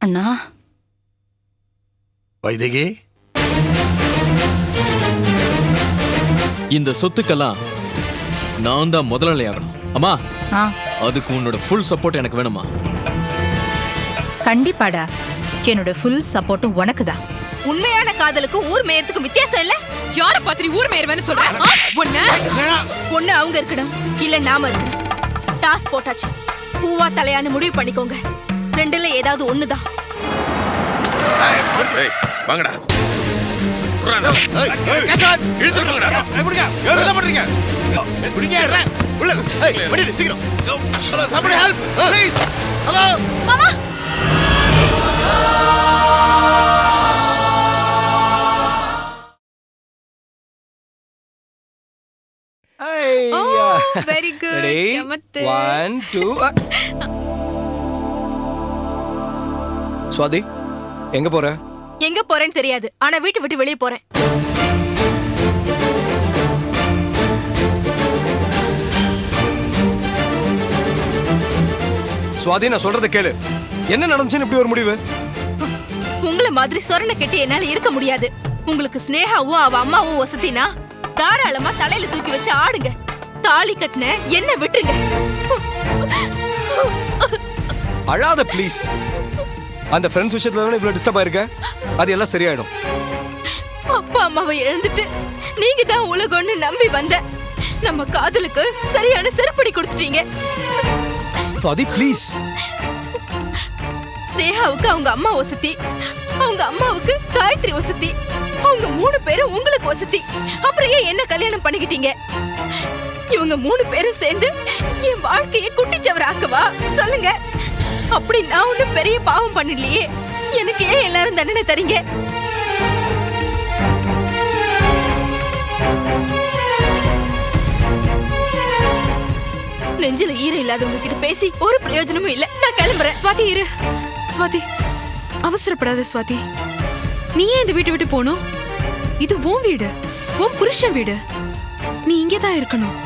அண்ணா. வைதேகி, இந்த சொத்துக்கெல்லாம் நான் தான் முதலாளி ஆகணும். அம்மா, அதுக்கு உன்னோட ஃபுல் சப்போர்ட் எனக்கு வேணுமா? கண்டிப்பாடா, என்னோட ஃபுல் சப்போர்ட்டும் உனக்கு தான். உண்மையான காதலுக்கு ஊர் மேயறதுக்கு வித்தியாசம் இல்ல. யார பாத்திரி ஊர் மேயறவன்னு சொல்ற? ஒண்ணு அவங்க இருக்கணும், இல்ல நாம இருக்கணும். டாஸ் போட்டாச்சு, பூவா தலையான்னு முடிவு பண்ணிக்கோங்க. ரெண்டுல ஏதாவது ஒண்ணுதான். வாங்கடா. Very good. சமத்து. 1 2 ஸ்வாதி, எங்க போற? எங்க போறேன்னு தெரியாது, ஆனா வீட்டை விட்டு வெளியே போறேன். ஸ்வாதி, நான் சொல்றத கேளு. என்ன நடந்துச்சுன்னு இப்படி ஒரு முடிவு? உங்களை மாதிரி சொரண கெட்டி என்னால இருக்க முடியாது. உங்களுக்கு ஸ்னேகாவும் அவ அம்மாவும் வசதினா தாராளமா தலையில தூக்கி வச்சு ஆடுங்க. தாலி கட்டின என்ன விட்டுருங்க. அழாத ப்ளீஸ். அந்த ஃப்ரெண்ட்ஸ் விஷயத்துல தானே இவ்வளவு டிஸ்டர்ப் ஆயிருக்க. அது எல்லாம் சரியாயிடும். அப்பா அம்மாவை இழந்துட்டு நீங்க தான் உலகம்னு நம்பி வந்த நம்ம காதலுக்கு சரியான செருப்படி கொடுத்துட்டீங்க. ஸ்வாதி ப்ளீஸ். ஸ்னேகாவுக்கு அவங்க அம்மா வசதி, அவங்க அம்மாவுக்கு காயத்ரி வசதி, அவங்க 3 பேரும் உங்களுக்கு வசதி. அப்புறம் ஏன் என்ன கல்யாணம் பண்ணிக்கிட்டீங்க? இவங்க 3 பேரும் சேர்ந்து என் வாழ்க்கையை குட்டிச்சவராக்கவா சொல்லுங்க. அப்படி நான் ஒன்னும் பெரிய பாவம் பண்ணலையே, எனக்கு ஏன் எல்லாரும் தண்டனை தரீங்க? நெஞ்சில ஈரம் இல்லாதவங்க கிட்ட பேசி ஒரு பிரயோஜனமும் இல்ல. நான் கிளம்புறேன். ஸ்வாதி இரு. ஸ்வாதி, அவசரப்படாத ஸ்வாதி. நீ ஏன் இந்த வீட்டை விட்டு போகணும்? இது உன் வீடு, உன் புருஷன் வீடு. நீ இங்கே தான் இருக்கணும்.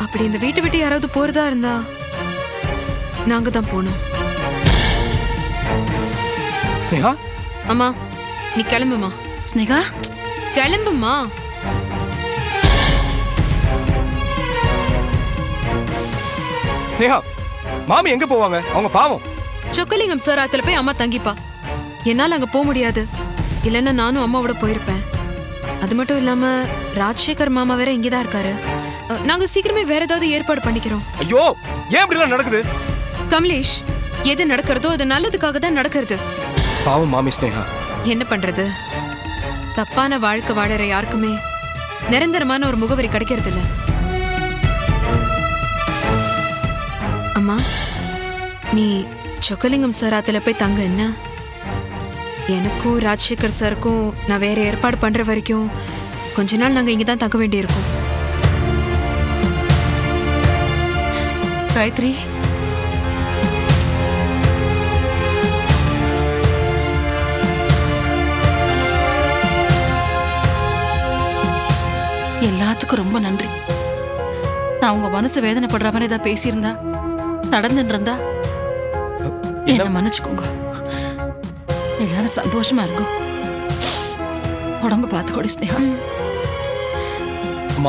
அப்படி இந்த வீட்டை விட்டு யாராவது போறதா இருந்தா நாங்க தான் போனோம். ஸ்னேகா, அம்மா நீ கிளம்புமா. ஸ்னேகா கிளம்புமா. ஸ்னேகா, மாமி எங்க போவாங்க? அவங்க பாவம். சொக்கலிங்கம் சார் ஆத்துல போய் அம்மா தங்கிப்பா. என்னால அங்க போக முடியாது. இல்லைன்னா நானும் அம்மாவோட போயிருப்பேன். அது மட்டும் இல்லாம ராஜசேகர் மாமா வேற இங்கதான் இருக்காரு. நாங்க சீக்கிரமே வேற ஏதாவது ஏற்பாடு பண்ணிக்கிறோம். ஐயோ, ஏன் இப்படி எல்லாம் நடக்குது? கமலேஷ், எது நடக்கிறதோ அது நல்லதுக்காக தான் நடக்கிறது. பாவம் மாமி ஸ்னேகா. என்ன பண்றது? தப்பான வாழ்க்கை வாழற யாருக்குமே நிரந்தரமான ஒரு முகவரி கிடைக்கிறது இல்ல. அம்மா, நீ சொக்கலிங்கம் சார் ஆத்துல போய் தங்க. என்ன, எனக்கும் ராஜசேகர் சாருக்கும் நான் வேற ஏற்பாடு பண்ற வரைக்கும் கொஞ்ச நாள் நாங்க இங்கதான் தங்க வேண்டியிருக்கோம். காயத்ரி, எல்லாத்துக்கும் ரொம்ப நன்றி. நான் உங்க மனசு வேதனைப்படுற மாதிரி ஏதாவது பேசியிருந்தா, நடந்துட்டு இருந்தா என்ன மன்னிச்சுக்கோங்க. எல்லாரும் சந்தோஷமா இருங்க. உடம்பு பார்த்துக்கோடி ஸ்னேகா.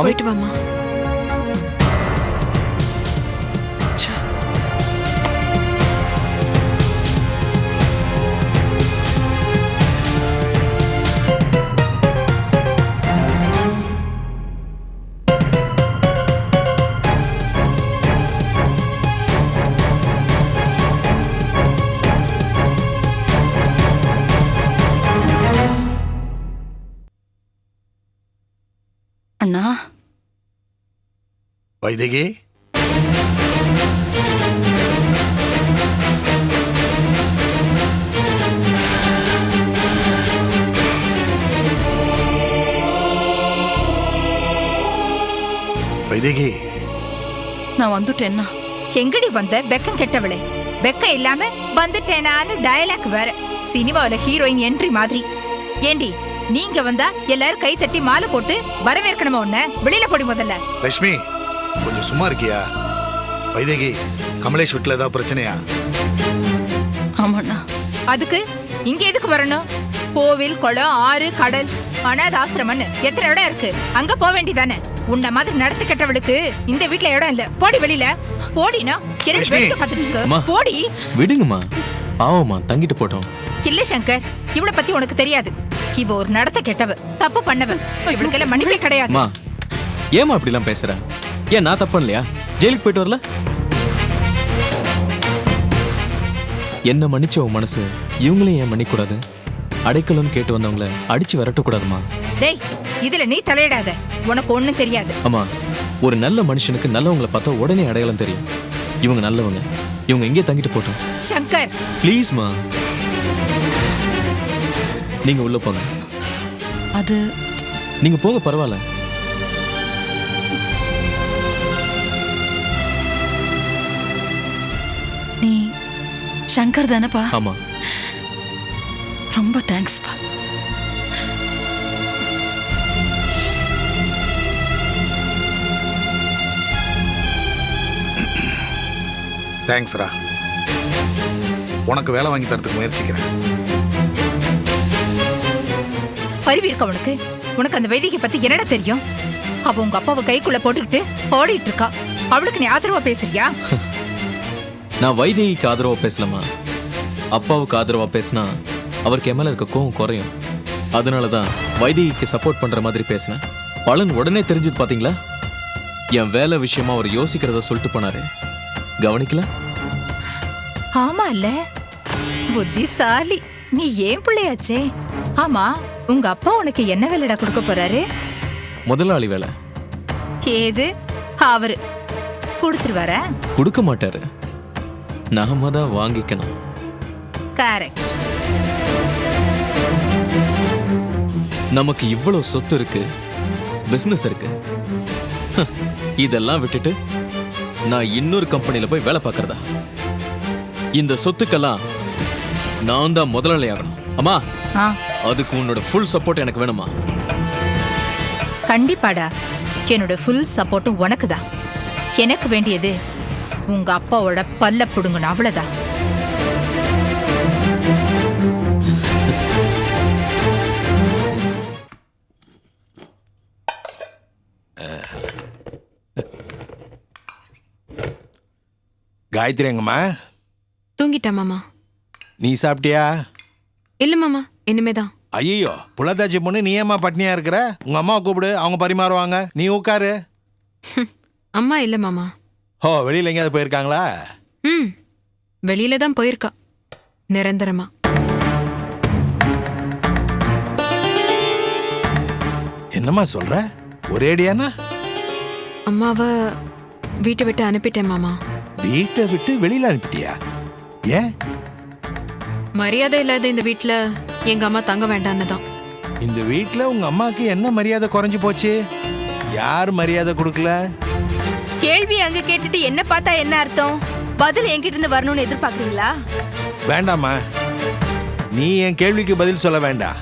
போயிட்டு வாமா. அண்ணா. வைதேகி, வைதேகி, நான் வந்துட்டேன்னா. எங்கடி வந்த வெக்கம் கெட்டவளே? வெக்கம் இல்லாம வந்துட்டேனான்னு டயலாக் வேற. சினிமாவில ஹீரோயின் என்ட்ரி மாதிரி. ஏண்டி, நீங்க வந்தா எல்லாரும் கை தட்டி மாலை போட்டு வரவேற்கணுமா? ஒண்ணு வெளியில போடி முதல்ல. லட்சுமி, கொஞ்சம் சும்மா இருக்கியா? வைதேகி, கமலேஷ் வீட்டுல ஏதாவது பிரச்சனையா? ஆமாண்ணா, அதுக்கு இங்க எதுக்கு வரணும்? கோவில், குளம், ஆறு, கடல், அனாத ஆசிரமம்னு எத்தனை இடம் இருக்கு, அங்க போக வேண்டியதானே. உன்ன மாதிரி நடத்து கெட்டவளுக்கு இந்த வீட்ல இடம் இல்ல. போடி வெளியில. போடினா அம்மா. போடி. விடுங்கம்மா, பாவம்மா, தங்கிட்டு போட்டோம். இல்ல சங்கர், இவளை பத்தி உனக்கு தெரியாது. இவ ஒரு நடத்த கெட்டவ, தப்பு பண்ணவ. இவளுக்கெல்லாம் மன்னிப்பே கிடையாது. அம்மா, ஏமா அப்படி எல்லாம் பேசுற? ஏன் நான் தப்பு இல்லையா? ஜெயிலுக்கு போயிட்டு வரல? என்ன மன்னிச்ச உன் மனசு இவங்களையும் ஏன் மன்னிக்க கூடாது? அடைக்கலம் கேட்டு வந்தவங்கள அடிச்சு விரட்டக்கூடாதுமா. டேய், இதுல நீ தலையிடாத. உனக்கு ஒண்ணும் தெரியாது. அம்மா, ஒரு நல்ல மனுஷனுக்கு நல்லவங்களை பார்த்தா உடனே அடையாளம் தெரியும். இவங்க நல்லவங்க, இவங்க எங்கே தங்கிட்டு போட்டோம். சங்கர், ப்ளீஸ்மா, நீங்க உள்ள போங்க. அது நீங்க போக, பரவாயில்ல. நீ சங்கர் தானப்பா? ஆமா. ரொம்ப தேங்க்ஸ்ப்பா. தேங்க்ஸ்ரா. உனக்கு வேலை வாங்கி தரத்துக்கு முயற்சிக்கிறேன். பரிவி இருக்க உனக்கு. உனக்கு அந்த வைதிகை பத்தி என்னடா தெரியும்? அவ உங்க அப்பாவை கைக்குள்ள போட்டுக்கிட்டு ஓடிட்டு இருக்கா. அவளுக்கு நீ ஆதரவா பேசுறியா? நான் வைதேகிக்கு ஆதரவா பேசலாமா? அப்பாவுக்கு ஆதரவா பேசினா அவருக்கு என் மேல இருக்க கோவம் குறையும். அதனாலதான் வைதேகிக்கு சப்போர்ட் பண்ற மாதிரி பேசினேன். பலன் உடனே தெரிஞ்சது பாத்தீங்களா? என் வேலை விஷயமா அவர் யோசிக்கிறத சொல்லிட்டு போனாரு. கவனிக்கல? ஆமா இல்ல, புத்திசாலி. நீ ஏன் பிள்ளையாச்சே. ஆமா, உங்க அப்பா உனக்கு என்ன வேலைடா கொடுக்க போறாரு? முதலாளி வேலை. ஏது அவரு கொடுத்துருவாரா? கொடுக்க மாட்டாரு, நாம தான் வாங்கிக்கணும். கரெக்ட். நமக்கு இவ்வளவு சொத்து இருக்கு, பிசினஸ் இருக்கு. இதெல்லாம் விட்டுட்டு நான் இன்னொரு கம்பெனில போய் வேலை பார்க்கறதா? இந்த சொத்துக்கெல்லாம் நான் தான் முதலாளி ஆகணும். அம்மா, அதுக்கு உன்னோட ஃபுல் சப்போர்ட் எனக்கு வேணுமா? கண்டிப்பாடா. என்னோட ஃபுல் சப்போர்ட்டும் உனக்கு தான். எனக்கு வேண்டியது உங்க அப்பாவோட பல்ல புடுங்கணும், அவ்வளவுதான். காயத்ரி எங்கம்மா? தூங்கிட்டா மாமா. நீ சாப்பிட்டியா? இல்ல மாமா, இனிமேதான். ஐயோ, புள்ளத்தாச்சி பொண்ணு, நீ ஏம்மா பட்னியா இருக்கிற? உங்க அம்மாவை கூப்பிடு, அவங்க பரிமாறுவாங்க. நீ உட்காரு. அம்மா இல்ல மாமா. ஓ, வெளியில எங்கேயாவது போயிருக்காங்களா? வெளியில தான் போயிருக்கா, நிரந்தரமா. என்னம்மா சொல்ற? ஒரேடியானா? அம்மாவை வீட்டை விட்டு அனுப்பிட்டேன் மாமா. வீட்டை விட்டு வெளியில அனுப்பிட்டியா? ஏன்? மரியாதை இல்லாத இந்த வீட்டுல எங்க அம்மா தங்க வேண்டான்னு தான். இந்த வீட்டுல உங்க அம்மாக்கு என்ன மரியாதை குறைஞ்சு போச்சு? யார் மரியாதை கொடுக்கல? கேள்வி அங்க கேட்டுட்டு என்ன பார்த்தா என்ன அர்த்தம்? பதில் என்கிட்ட இருந்து வரணும்னு எதிர்பார்க்கறீங்களா? வேண்டாமா, நீ என் கேள்விக்கு பதில் சொல்ல வேண்டாம்.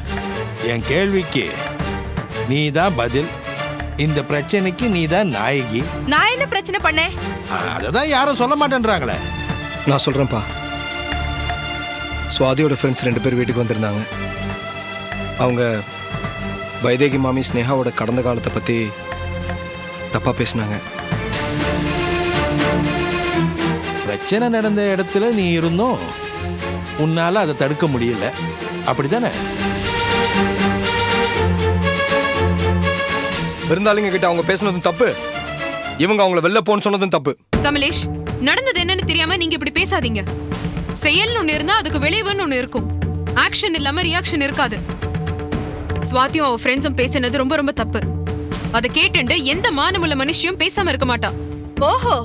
என் கேள்விக்கு நீ தான் பதில். இந்த பிரச்சனைக்கு நீ தான் நாயகி. நான் என்ன பிரச்சனை பண்ணேன்? அததான் யாரும் சொல்ல மாட்டேன்றாங்களே. நான் சொல்றேன்ப்பா. சுவாதியோட ஃப்ரெண்ட்ஸ் 2 பேர் வீட்டுக்கு வந்திருந்தாங்க. அவங்க வைதேகி மாமி ஸ்னேகாவோட கடந்த காலத்தை பத்தி தப்பா பேசினாங்க. பிரச்சனை நடந்த இடத்துல நீ இருந்தும் உன்னால அதை தடுக்க முடியல, அப்படிதானே? விருந்தாளிங்க கிட்ட அவங்க பேசுனதும் தப்பு, இவங்க அவங்கள வெளில போன்னு சொன்னதும் தப்பு. கமலேஷ், நடந்தது என்னன்னு தெரியாம நீங்க இப்படி பேசாதீங்க. செயல்னு ஒண்ணு இருந்தா அதுக்கு விளைவுன்னு ஒண்ணு இருக்கும். ஆக்ஷன் இல்லாம ரியாக்ஷன் இருக்காது. ஸ்வாதியும் அவ ஃப்ரெண்ட்ஸும் பேசினது ரொம்ப ரொம்ப தப்பு. அதை கேட்டுண்டு எந்த மானமுள்ள மனுஷியும் பேசாம இருக்க மாட்டா. ஓஹோ,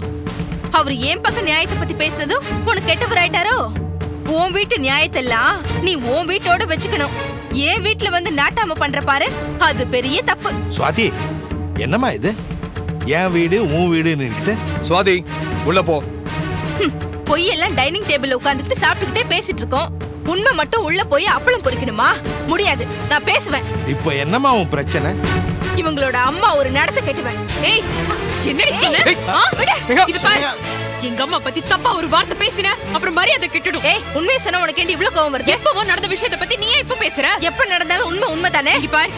அவர் ஏன் பக்கம் நியாயத்தை பத்தி பேசினதும் உனக்கு கெட்டவர் ஆயிட்டாரோ? உன் வீட்டு நியாயத்தெல்லாம் நீ உன் வீட்டோட வச்சுக்கணும். என் வீட்டுல வந்து நாட்டாம பண்ற பாரு, அது பெரிய தப்பு. சுவாதி, என்னம்மா இது? என் வீடு உன் வீடுன்னு. சுவாதி, உள்ள போ. பொய்யெல்லாம் டைனிங் டேபிள்ல உட்கார்ந்துட்டு சாப்பிட்டுக்கிட்டே பேசிட்டு இருக்கோம். உண்மை மட்டும் உள்ள போய் அப்பளம் பொரிக்கணுமா? முடியாது, நான் பேசுவேன். இப்போ என்னம்மா உன் பிரச்சனை? இவங்களோட அம்மா ஒரு நடத்த கெட்டுவேன். ஏய், என்னடி சொன்ன? இது பாரு, எங்க அம்மா பத்தி தப்பா ஒரு வார்த்தை பேசின அப்புறம் மரியாதை கெட்டுடும். ஏய், உண்மையை சொன்ன உனக்கு ஏன்டி இவ்ளோ கோவம் வருது? எப்பவோ நடந்த விஷயத்தை பத்தி நீ ஏன் இப்ப பேசுற? எப்ப நடந்தாலும் உண்மை உண்மைதானே? இங்க பாரு,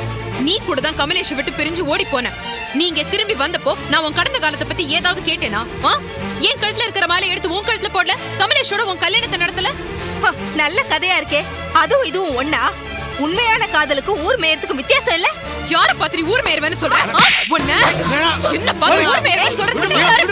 நீ கூட தான் கமலேஷை விட்டு பிரிஞ்சு ஓடி போன. நீங்க திரும்பி வந்தப்போ நான் உன் கடந்த காலத்தை பத்தி ஏதாவது கேட்டேனா? ஏன் கழுத்துல இருக்கிற மாலை எடுத்து உன் கழுத்துல போடல? கமலேஷோட உன் கல்யாணத்தை நடத்தல? ஹ, நல்ல கதையா இருக்கே. அதுவும் இதுவும் ஒண்ணா? உண்மையான காதலுக்கு ஊர் மேயறதுக்கு வித்தியாசம் இல்ல? யார பாத்திரி ஊர் மேயர்வேன்னு சொல்ற? ஒண்ணு என்ன பாத்து ஊர் மேயர்வேன்னு சொல்றது? நீ யாரு?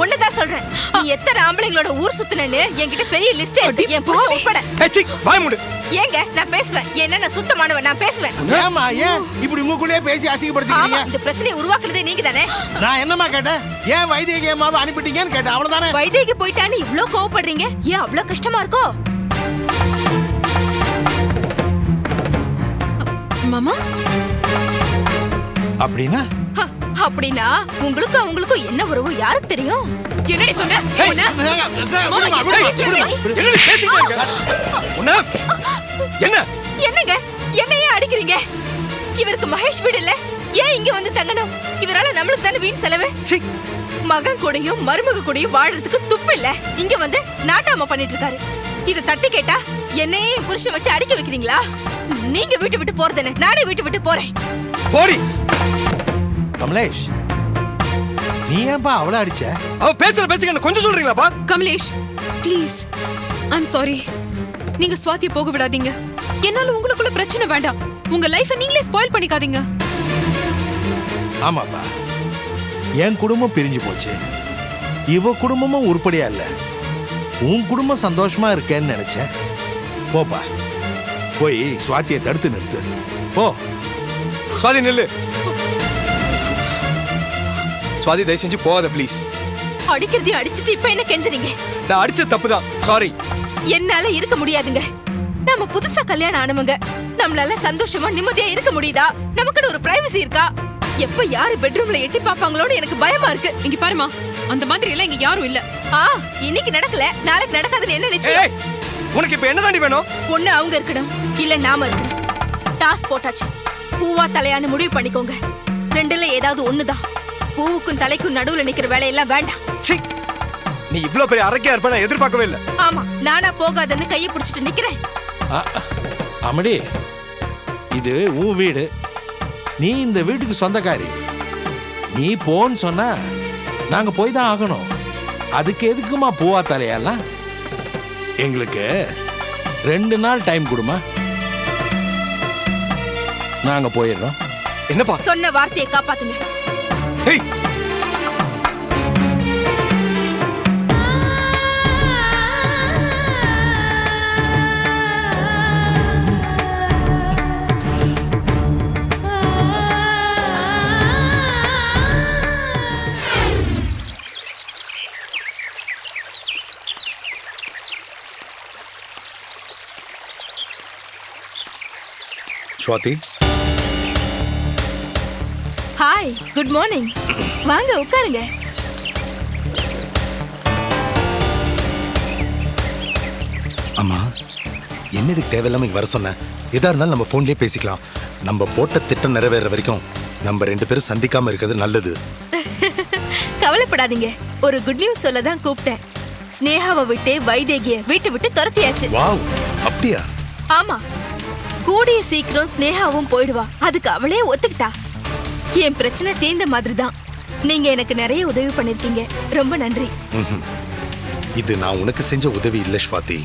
ஒண்ணுதான் சொல்றேன். நீ எத்தனை ஆம்பளைங்களோட ஊர் சுத்துனேன்னு என்கிட்ட பெரிய லிஸ்ட் இருக்கு, என் புருஷன் உட்பட. ஏச்சி வாய் மூடு. ஏங்க நான் பேசுவேன். என்ன நான் சுத்தமானவன், நான் பேசுவேன். ஏமா ஏன் இப்படி மூக்குள்ளே பேசி ஆமா, அசிங்கப்படுத்திக்கிறீங்க? இந்த பிரச்சனையை உருவாக்குனதே நீங்க தானே. நான் என்னமா கேட்டேன்? ஏன் வைத்திய அம்மாவை அனுப்பிட்டீங்கன்னு கேட்டேன், அவ்வளவுதானே. வைதேகி போயிட்டான்னு இவ்ளோ கோவப்படுறீங்க, ஏன் அவ்ளோ கஷ்டமா இருக்கோ? மாமா அப்படின்னா ஹ, அப்படின்னா உங்களுக்கும் அவங்களுக்கும் என்ன உறவு யாருக்கு தெரியும்? என்னடி சொன்ன? விடுமா, விடுமா, விடுமா. என்னடி பேசிட்டு இருக்க? உன்ன என்ன? என்னங்க என்னையே அடிக்கிறீங்க? இவருக்கு மகேஷ் வீடு இல்ல, ஏன் இங்க வந்து தங்கணும்? இவரால நம்மளுக்கு தானே வீண் செலவு. சீ, மகன் கூடயும் மருமக கூடயும் வாழறதுக்கு துப்பு இல்ல, இங்க வந்து நாட்டாம பண்ணிட்டு இருக்காரு. இத தட்டி கேட்டா என்னையே என் புருஷன் வச்சு அடிக்க வைக்கிறீங்களா? நீங்க வீட்டு விட்டு போறதுன்னு நானே வீட்டு விட்டு போறேன். போடி. கமலேஷ், நீ ஏன்பா அவளை அடிச்ச? அவ பேசுற பேச்சுக்கு என்ன கொஞ்சம் சொல்றீங்களாப்பா? Kamlesh please, I'm sorry. நீங்க சுவாதியை போக விடாதீங்க. என்னால உங்களுக்குள்ள பிரச்சனை வேண்டாம். உங்க லைஃபை நீங்களே ஸ்பாயில் பண்ணிக்காதீங்க. ஆமாப்பா, என் குடும்பம் பிரிஞ்சு போச்சு, இவ குடும்பமும் உருப்படியா இல்ல. உன் குடும்பம் சந்தோஷமா இருக்கேன்னு நினைச்சேன். போப்பா, போய் சுவாத்தியை தடுத்து நிறுத்து. போ. சுவாதி நில்லு. சுவாதி தயவு செஞ்சு போகாத ப்ளீஸ். அடிக்கிறதையும் அடிச்சிட்டு இப்ப என்ன கெஞ்சுறீங்க? நான் அடிச்ச தப்புதான், சாரி. என்னால இருக்க முடியாதுங்க. நாம புதுசா கல்யாணம் ஆனவங்க, நம்மளால சந்தோஷமா நிம்மதியா இருக்க முடியுதா? நமக்குன்னு ஒரு பிரைவசி இருக்கா? எப்ப யாரு பெட்ரூம்ல எட்டி பாப்பாங்களோன்னு எனக்கு பயமா இருக்கு. இங்க பாருமா, அந்த மாதிரி எல்லாம் இங்க யாரும் இல்ல. இன்னைக்கு நடக்கல, நாளைக்கு நடக்காதுன்னு என்ன நிச்சயம்? ஏய், உனக்கு இப்ப என்ன தாண்டி வேணும்? ஒண்ணு அவங்க இருக்கணும், இல்ல நாம இருக்கணும். டாஸ் போட்டாச்சு, பூவா தலையான்னு முடிவு பண்ணிக்கோங்க. ரெண்டுல ஏதாவது ஒண்ணுதான். பூவுக்கும் தலைக்கும் நடுவுல நிக்கிற வேலையெல்லாம் வேண்டாம். சீ, நீ இவ்ளோ பெரிய அரக்கையா இருப்ப நான் எதிர்பார்க்கவே இல்ல. ஆமா, நானா போகாதன்னு கையை பிடிச்சிட்டு நிக்கிறேன். அமடி, இது உன் வீடு, நீ இந்த வீட்டுக்கு சொந்தக்காரி. நீ போன்னு சொன்னா நாங்க போய் தான் ஆகணும். அதுக்கு எதுக்குமா பூவா தலையெல்லாம்? எங்களுக்கு 2 நாள் டைம் கொடுமா, நாங்க போயிடுறோம். என்னப்பா? சொன்ன வார்த்தையை காப்பாத்துங்க. ஏய், சுவாதி, ஹாய், குட் மார்னிங். வாங்க உட்காருங்க. அம்மா, என்ன இதுக்கு தேவையில்லாம இங்க வர சொன்ன? எதா இருந்தாலும் நம்ம போன்லயே பேசிக்கலாம். நம்ம போட்ட திட்டம் நிறைவேற வரைக்கும் நம்ம 2 பேரும் சந்திக்காம இருக்கிறது நல்லது. கவலைப்படாதீங்க, ஒரு குட் நியூஸ் சொல்ல தான் கூப்பிட்டேன். ஸ்னேகாவை விட்டு வைதேகிய வீட்டை விட்டு துரத்தியாச்சு. வாவ், அப்படியா? ஆமா, கூடிய சீக்கிரம் ஸ்னேகாவும் போயிடுவா. அதுக்கு அவளே ஒத்துக்கிட்டா. என் பிரச்சனை தீர்ந்த மாதிரி தான். நீங்க எனக்கு நிறைய உதவி பண்ணிருக்கீங்க, ரொம்ப நன்றி. ம்ஹும். இது நான் உனக்கு செஞ்ச உதவி இல்ல ஸ்வாதி,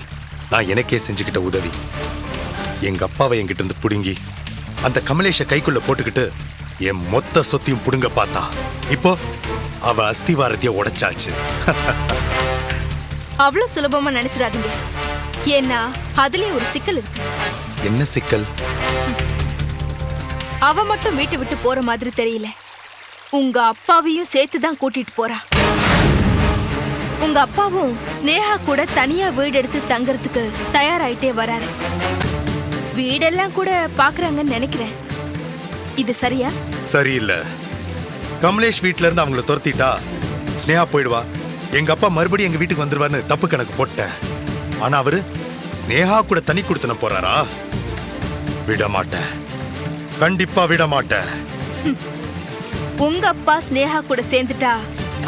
நான் எனக்கே செஞ்சுக்கிட்ட உதவி. எங்க அப்பாவை என்கிட்ட இருந்து புடுங்கி அந்த கமலேஷ கைக்குள்ள போட்டுக்கிட்டு என் மொத்த சொத்தையும் புடுங்க பார்த்தா, இப்போ அவ அஸ்திவாரத்தைய உடைச்சாச்சு. அவ்வளவு சுலபமா நினைச்சிடாதீங்க. ஏன்னா அதுலயே ஒரு சிக்கல் இருக்கு. என்ன சிக்கல்? அவ மட்டும் வீட்டை விட்டு போற மாதிரி தெரியல. உங்க அப்பாவையும் சேர்த்து தான் கூட்டிட்டு போறா. உங்க அப்பாவும் ஸ்னேகா கூட தனியா வீடு எடுத்து தங்கறதுக்கு தயாராயிட்டே வராரு. வீடெல்லாம் கூட பாக்குறாங்கன்னு நினைக்கிறேன். இது சரியா? சரியில்லை. கமலேஷ் வீட்ல இருந்து அவங்கள துரத்திட்டா ஸ்னேகா போயிடுவா, எங்க அப்பா மறுபடியும் எங்க வீட்டுக்கு வந்துருவான்னு தப்பு கணக்கு போட்டேன். ஆனா அவரு ஸ்னேகா கூட தனி கொடுத்தன போறாரா? விட மாட்டேன், கண்டிப்பா விட மாட்டேன். உங்க அப்பா ஸ்னேகா கூட சேர்ந்துட்டா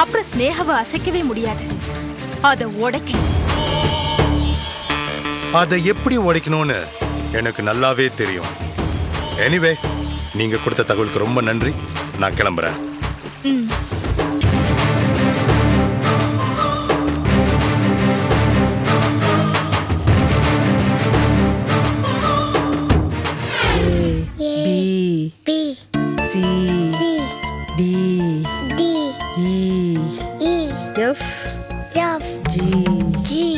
அப்புறம் ஸ்னேகாவை அசைக்கவே முடியாது. அதை உடைக்கணும். அதை எப்படி உடைக்கணும்னு எனக்கு நல்லாவே தெரியும். எனிவே, நீங்க கொடுத்த தகவலுக்கு ரொம்ப நன்றி. நான் கிளம்புறேன்.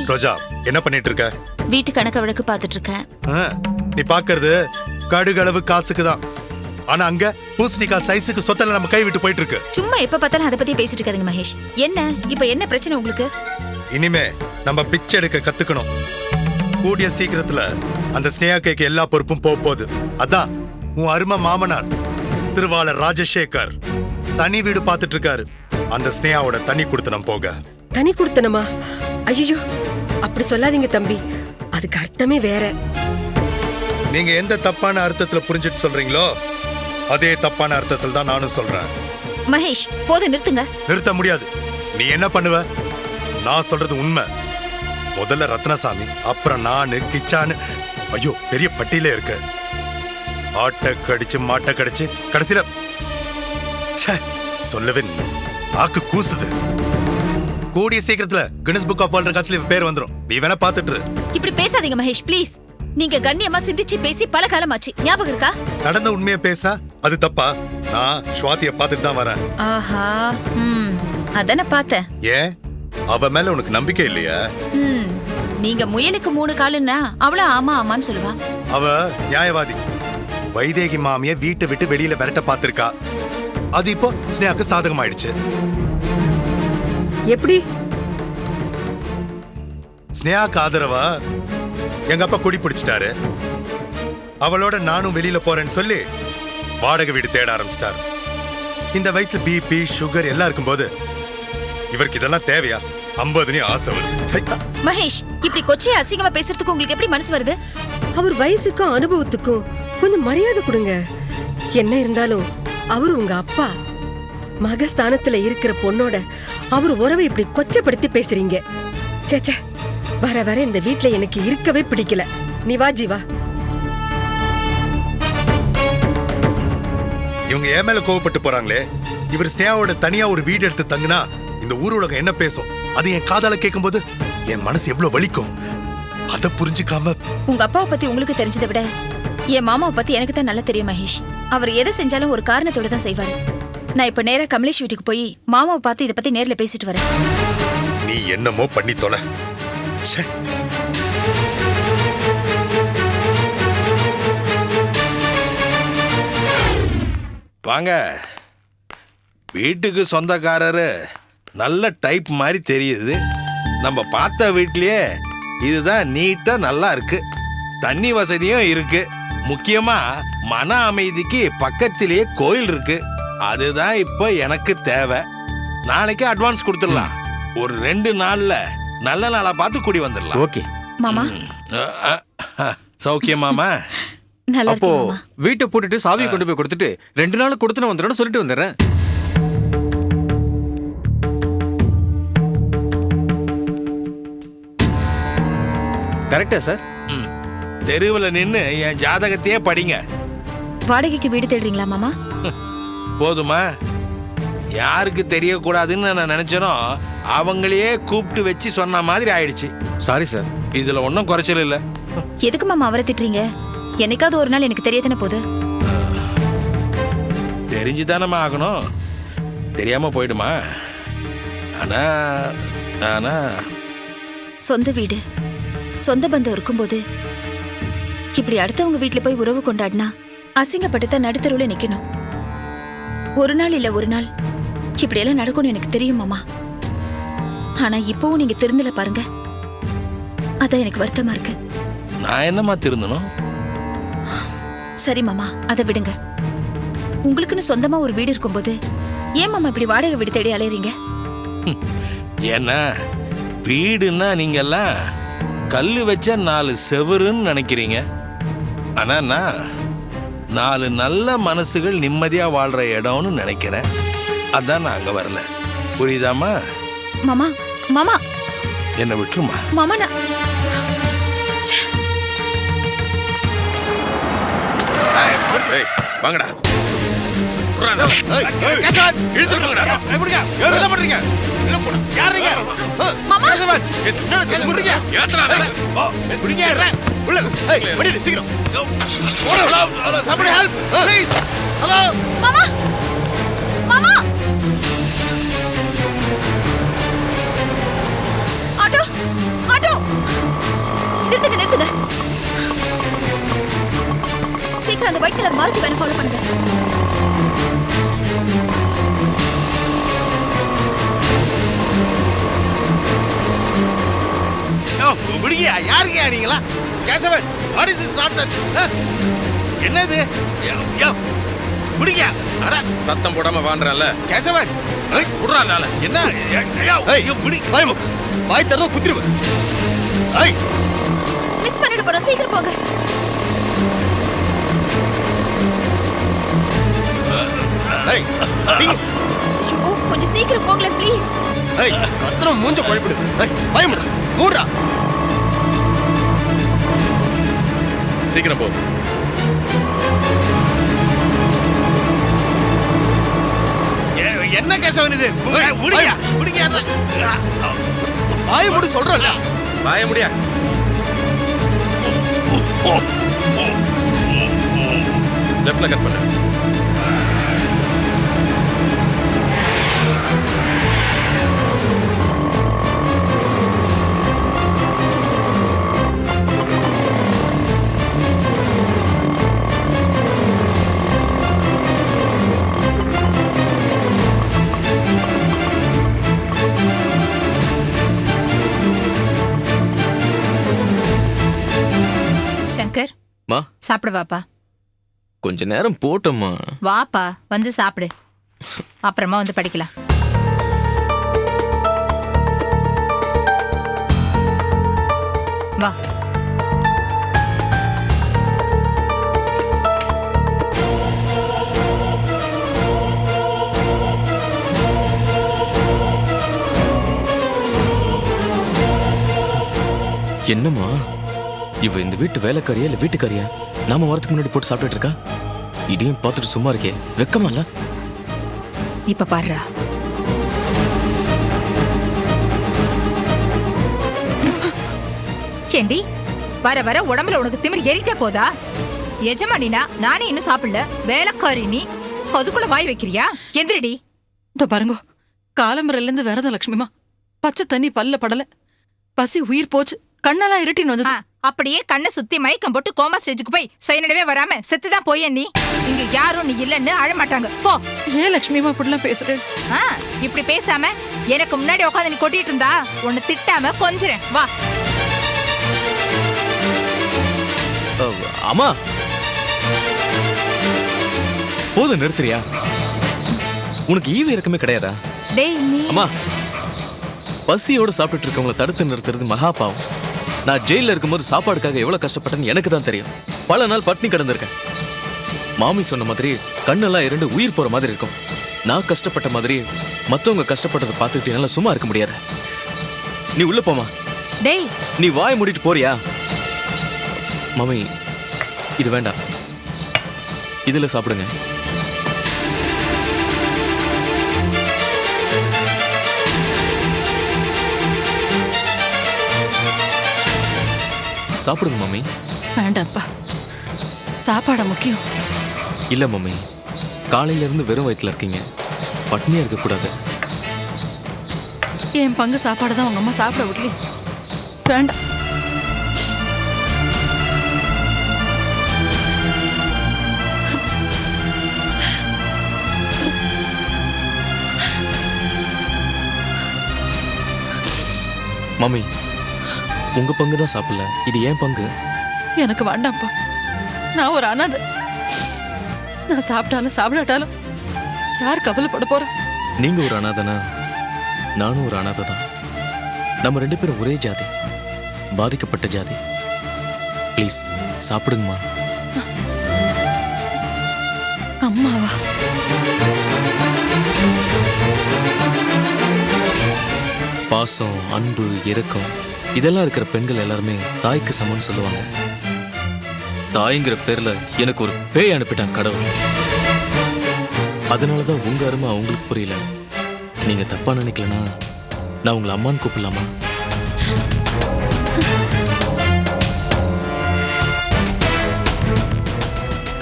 ரோஜா, என்ன பண்ணிட்டு இருக்க? வீட்டு கணக்க வழக்கு பார்த்துட்டு இருக்கேன். நீ பாக்குறது கடுகளவு காசுக்கு தான். ஆனா அங்க பூசணிக்காய் சைஸுக்கு சொத்தல நம்ம கை விட்டு போயிட்டு இருக்கு. சும்மா எப்ப பார்த்தாலும் அதை பத்தி பேசிட்டு இருக்காதுங்க மகேஷ். என்ன இப்ப என்ன பிரச்சனை உங்களுக்கு? இனிமே நம்ம பிச்சை எடுக்க கத்துக்கணும். கூடிய சீக்கிரத்துல அந்த ஸ்னேகா கேக்கு எல்லா பொறுப்பும் போகுது. அதான் உன் அருமை மாமனார் திருவாளர் ராஜசேகர் தனி வீடு பார்த்துட்டு இருக்காரு. அந்த ஸ்னேகாவோட தனி குடுத்தனம் போக. தனி குடுத்தனமா? ஐயோ, அப்படி சொல்லாதீங்க தம்பி, அதுக்கு அர்த்தமே வேற. நீங்க எந்த தப்பான அர்த்தத்துல புரிஞ்சிட்டு சொல்றீங்களோ அதே தப்பான அர்த்தத்துல தான் நானும் சொல்றேன். மகேஷ், போதும், நிறுத்துங்க. நிறுத்த முடியாது. நீ என்ன பண்ணுவ? நான் சொல்றது உண்மை. முதல்ல ரத்னசாமி, அப்புறம் நானு, கிச்சானு, ஐயோ பெரிய பட்டியலே இருக்கு. ஆட்டை கடிச்சு மாட்டை கடிச்சு கடைசியில சொல்லவே ஆக்கு கூசுது. கூடிய சீக்கிரத்துல கின்னஸ் புக் ஆஃப் வேர்ல்ட் ரெக்கார்ட்ஸ்ல பேர் வந்துரும். நீ வேணா பாத்துட்டு இரு. இப்படி பேசாதீங்க மகேஷ், ப்ளீஸ். நீங்க கண்ணியமா சிந்திச்சு பேசி பல காலமாச்சு. ஞாபகம் இருக்கா? நடந்த உண்மையை பேசினா அது தப்பா? நான் ஸ்வாதியை பார்த்துட்டு தான் வரேன். ஆஹா, அதான பார்த்தேன். ஏன், அவ மேல உனக்கு நம்பிக்கை இல்லையா? நீங்க முயலுக்கு 3 காலுன்னா அவள ஆமா ஆமான்னு சொல்லுவா. அவ நியாயவாதி. வைதேகி மாமிய வீட்டை விட்டு வெளியில விரட்ட பார்த்திருக்கா. அது இப்போ ஸ்னேகாக்கு சாதகமாயிடுச்சு. எப்படி? ஸ்னேகாக்கு ஆதரவா எங்க அப்பா குடி பிடிச்சிட்டாரு. அவளோட நானும் வெளியில போறேன்னு சொல்லி வாடகை வீடு தேட ஆரம்பிச்சிட்டாரு. இந்த வயசுல பிபி சுகர் எல்லாம் இருக்கும்போது இவருக்கு இதெல்லாம் தேவையா? 50 ஆசை வருது. மகேஷ், இப்படி கொச்சை அசிங்கமா பேசுறதுக்கு உங்களுக்கு எப்படி மனசு வருது? அவர் வயசுக்கும் அனுபவத்துக்கும் கொஞ்சம் மரியாதை கொடுங்க. என்ன இருந்தாலும் அவர் உங்க அப்பா. மகஸ்தானத்துல இருக்கிற பொண்ணோட அவர் உறவை இப்படி கொச்சப்படுத்தி பேசுறீங்க. சேச்சே, வர வர இந்த வீட்டுல எனக்கு இருக்கவே பிடிக்கல. நீ வா ஜீவா. இவங்க ஏன் மேல கோவப்பட்டு போறாங்களே. இவர் ஸ்னேகாவோட தனியா ஒரு வீடு எடுத்து தங்குனா இந்த ஊர் உலகம் என்ன பேசும்? அது என் காதால கேட்கும்போது என் மனசு எவ்வளவு வலிக்கும். அத புரிஞ்சுக்காம உங்க அப்பாவை பத்தி உங்களுக்கு தெரிஞ்சதை விட என் மாமாவை பத்தி எனக்கு தான் நல்லா தெரியும் மகேஷ். அவர் எதை செஞ்சாலும் ஒரு காரணத்தோட தான் செய்வாரு. நான் இப்ப நேரா கமலேஷ் வீட்டுக்கு போய் மாமாவை பார்த்து இதை பத்தி நேர்ல பேசிட்டு வரேன். நீ என்னமோ பண்ணி தொலை. வாங்க. வீட்டுக்கு சொந்தக்காரரு நல்ல டைப் மாதிரி தெரியுது. நம்ம பார்த்த வீட்லயே இதுதான் நீட்டா நல்லா இருக்கு. தண்ணி வசதியும் இருக்கு. முக்கியமா மன அமைதிக்கு பக்கத்திலேயே கோயில் இருக்கு. அதுதான் இப்போ எனக்கு தேவை. நாளைக்கு அட்வான்ஸ் கொடுத்துடலாம். ஒரு 2 நாள்ல நல்ல நாளா பார்த்து கூடி வந்துடலாம். ஓகே மாமா. சௌக்கியமாமா? நல்லா அப்போ இருக்கு மாமா. வீட்டை போட்டுட்டு சாவியை கொண்டு போய் கொடுத்துட்டு 2 நாள் கொடுத்துன்னு வந்துடும் சொல்லிட்டு வந்துடுறேன். கரெக்டா சார்? தெருவில் நின்று என் ஜாதகத்தையே படிங்க. வாடகைக்கு வீடு தேடுறீங்களா மாமா? போதுமா? யாருக்கு தெரியக்கூடாதுன்னு நான் நினைச்சனோ அவங்களையே கூப்பிட்டு வச்சு சொன்ன மாதிரி ஆயிடுச்சு. Sorry sir. இதுல ஒன்றும் குறைச்சல் இல்லை. எதுக்கு மாமா அவரை திட்டுறீங்க? என்னைக்காவது ஒரு நாள் எனக்கு தெரியத்தானே போகுது. தெரிஞ்சுதானமா ஆகணும். தெரியாம போயிடுமா? ஆனா ஆனா சொந்த வீடு, சொந்த பந்தம் இருக்கும்போது இப்படி அடுத்தவங்க வீட்டுல போய் உறவு கொண்டாடினா அசிங்கப்பட்டுதான் நடுத்தருவுல நிக்கணும். ஒரு நாள் இல்ல ஒரு நாள் இப்படி எல்லாம் நடக்கும்னு எனக்கு தெரியும் மாமா. ஆனா இப்பவும் நீங்க திருந்தல பாருங்க. அதான் எனக்கு வருத்தமா இருக்கு. நான் என்னமா திருந்தணும்? சரி மாமா, அதை விடுங்க. உங்களுக்குன்னு சொந்தமா ஒரு வீடு இருக்கும்போது ஏன் மாமா இப்படி வாடகை வீடு தேடி அலையறீங்க? ஏன்னா வீடுன்னா நீங்கெல்லாம் கல்லு வச்ச 4 செவருன்னு நினைக்கிறீங்க. ஆனா நான் 4 நல்ல மனசுகள் நிம்மதியா வாழ்ற இடம்னு நினைக்கிறேன். அதான் நான் அங்க வரல. புரியுதாமா? மாமா மாமா என்னை விட்டுருமா. மாமா நான் வாங்கடா. என்ன பண்றீங்க? யாருங்க? சீக்கிரம். Somebody help, please. Hello. மாமா மாமா ஆட்டோ ஆட்டோ நிறுத்துங்க நிறுத்துங்க. சீக்கிரம் அந்த ஒயிட் கலர் மாருதி வேனை ஃபாலோ பண்ணுங்க. விடுங்க. யாருங்க நீங்களா? Kesavan, what is this nonsense? என்னது? விடுங்க. அட சத்தம் போடாம வாண்டறல கேசவன், குடுறானால என்ன? விடு. வாய் தரத குத்திருவேன். மிஸ் பண்ணிட்டு போறோம், சீக்கிரம் போங்க. ஐயோ, கொஞ்சம் சீக்கிரம் போங்களேன் ப்ளீஸ். கத்திரம் மூஞ்ச குழப்பிடு. பயமுடா மூடுறா. சீக்கிரம் போ. என்ன கேசவன் இது? விடுங்க விடுங்க. வாய மூடு சொல்றல. வாய முடியா. லெஃப்ட்ல கட் பண்ணு. சங்கர் மா சாப்பிடு வாப்பா. கொஞ்ச நேரம் போட்டோம்மா. வாப்பா வந்து சாப்பிடு, அப்புறமா வந்து படிக்கலாம். வா. என்னம்மா இவ இந்த வீட்டு வேலைக்காரியா இல்ல வீட்டுக்காரியா? நாம வரதுக்கு முன்னாடி போட்டு சாப்பிட்டுட்டு இருக்கா. இதையும் பார்த்துட்டு சும்மா இருக்கே, வெக்கமா இல்ல? இப்ப பாருடா. ஏண்டி வர வர உடம்புல உனக்கு திமிர் ஏறிட்டே போதா? எஜமானினா நானே இன்னும் சாப்பிடல, வேலைக்காரி நீ அதுக்குள்ள வாய் வைக்கிறியா? எந்திரடி. இதோ பாருங்க, காலம்பரில இருந்து விரத லட்சுமிமா. பச்சை தண்ணி பல்ல படல, பசி உயிர் போச்சு, கண்ணெல்லாம் இருட்டின்னு வந்தது. அப்படியே கண்ணை சுத்தி மயக்கம் போட்டு கோமா ஸ்டேஜுக்கு போய் சுயநடவே வராம செத்துதான் போய நீ. இங்க யாரும் நீ இல்லன்னு அழமாட்டாங்க போ. ஏன் லட்சுமிமா இப்படிலாம் பேசுறேன்? இப்படி பேசாம எனக்கு முன்னாடி உட்காந்து நீ கொட்டிட்டு இருந்தா உன்னை திட்டாம கொஞ்சறேன். வா. அம்மா போதும், நிறுத்துறியா? உனக்கு ஈவு இறக்கமே கிடையாதா? டேய் நீ அம்மா, பசியோட சாப்பிட்டுட்டு இருக்கவங்கள தடுத்து நிறுத்துறது மகா பாவம். நான் ஜெயில இருக்கும்போது சாப்பாடுக்காக எவ்வளவு கஷ்டப்பட்டேன்னு எனக்கு தான் தெரியும். பல நாள் பட்னி கிடந்திருக்கேன். மாமி சொன்ன மாதிரி கண்ணெல்லாம் இரண்டு உயிர் போற மாதிரி இருக்கும். நான் கஷ்டப்பட்ட மாதிரி மத்தவங்க கஷ்டப்பட்டதை பார்த்துக்கிட்டு என்னால சும்மா இருக்க முடியாது. நீ உள்ள போமா. டேய் நீ வாய் மூடிட்டு போறியா? மாமி இது வேண்டாம், இதுல சாப்பிடுங்க. சாப்பிடுங்க மம்மி. வேண்டாப்பா, சாப்பாட முக்கியம். இல்ல மம்மி, காலையில இருந்து வெறும் வயிற்றுல இருக்கீங்க, பட்னியா இருக்க கூடாது. என் பங்கு சாப்பாடு தான் உங்க அம்மா சாப்பிட விடல. வேண்டாம். மம்மி, உங்க பங்கு தான் சாப்பிடல, இது ஏன் பங்கு. எனக்கு வேண்டாம்ப்பா, நான் ஒரு அனாதை. நான் சாப்பிட்டாலும் சாப்பிடாட்டாலும் யார் கவலைப்பட போற? நீங்க ஒரு அனாதைனா நானும் ஒரு அனாதை தான். நம்ம ரெண்டு பேரும் ஒரே ஜாதி, பாதிக்கப்பட்ட ஜாதி. ப்ளீஸ் சாப்பிடுங்கம்மா. பாசம், அன்பு, இரக்கம் இதெல்லாம் இருக்கிற பெண்கள் எல்லாருமே தாய்க்கு சமம்னு சொல்லுவாங்க. தாய்ங்கிற பேர்ல எனக்கு ஒரு பேய் அனுப்பிட்டான் கடவுள். அதனாலதான் உங்க அருமை அவங்களுக்கு புரியல. நீங்க தப்பா நினைக்கலனா நான் உங்களை அம்மான்னு கூப்பிடலாமா?